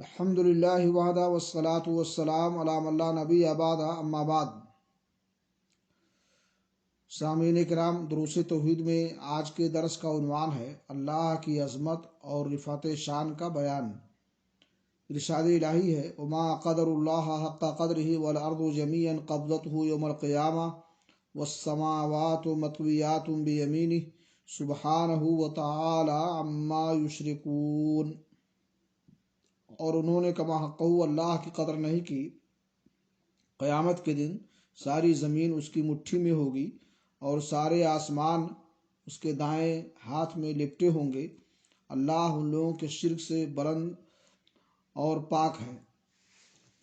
الحمد للہ وحدہ والصلاة والسلام علی من لا نبی بعد اما بعد۔ سامعین کرام، دروس توحید میں آج کے درس کا عنوان ہے اللہ کی عظمت اور رفعت شان کا بیان۔ ارشاد الہی ہے وما قدر اللہ حق قدرہ والارض جمیعا قبضتہ یوم القیامہ والسماوات مطویات بیمینہ سبحانہ وتعالی عما یشرکون۔ اور انہوں نے کما حقہ اللہ کی قدر نہیں کی۔ قیامت کے دن ساری زمین اس کی مٹھی میں ہوگی اور سارے آسمان اس کے دائیں ہاتھ میں لپٹے ہوں گے۔ اللہ ان لوگوں کے شرک سے بلند اور پاک ہے۔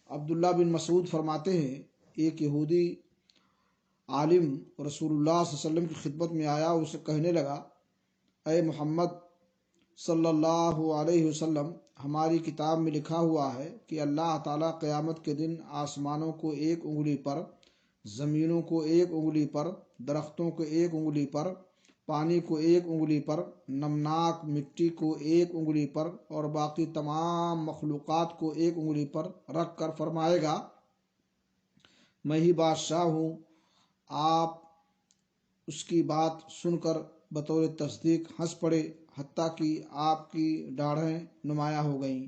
عبداللہ بن مسعود فرماتے ہیں، ایک یہودی عالم رسول اللہ صلی اللہ علیہ وسلم کی خدمت میں آیا اور اسے کہنے لگا، اے محمد صلی اللہ علیہ وسلم، ہماری کتاب میں لکھا ہوا ہے کہ اللہ تعالیٰ قیامت کے دن آسمانوں کو ایک انگلی پر، زمینوں کو ایک انگلی پر، درختوں کو ایک انگلی پر، پانی کو ایک انگلی پر، نمناک مٹی کو ایک انگلی پر اور باقی تمام مخلوقات کو ایک انگلی پر رکھ کر فرمائے گا، میں ہی بادشاہ ہوں۔ آپ اس کی بات سن کر بطور تصدیق ہنس پڑے، حتیٰ کہ آپ کی ڈاڑھیں نمایاں ہو گئیں۔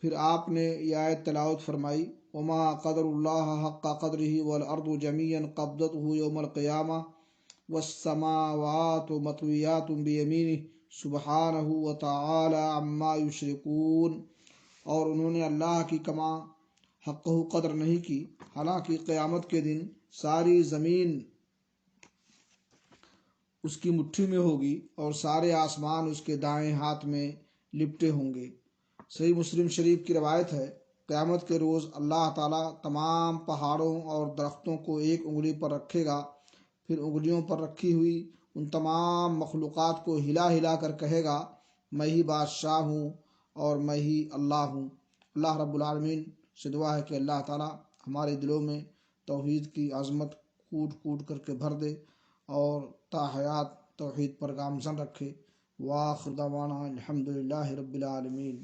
پھر آپ نے یہ آیت تلاوت فرمائی، وما قدر اللہ حق قدرہ والارض جمیعا قبضتہ یوم القیامہ والسماوات مطویات بیمینہ سبحانہ وتعالی عما یشرکون۔ اور انہوں نے اللہ کی کما حقہ قدر نہیں کی، حالانکہ قیامت کے دن ساری زمین اس کی مٹھی میں ہوگی اور سارے آسمان اس کے دائیں ہاتھ میں لپٹے ہوں گے۔ صحیح مسلم شریف کی روایت ہے، قیامت کے روز اللہ تعالیٰ تمام پہاڑوں اور درختوں کو ایک انگلی پر رکھے گا، پھر انگلیوں پر رکھی ہوئی ان تمام مخلوقات کو ہلا ہلا کر کہے گا، میں ہی بادشاہ ہوں اور میں ہی اللہ ہوں۔ اللہ رب العالمین سے دعا ہے کہ اللہ تعالیٰ ہمارے دلوں میں توحید کی عظمت کوٹ کوٹ کر کے بھر دے اور تا حیات توحید پر گامزن رکھے۔ وآخر دعوانا الحمد للہ رب العالمین۔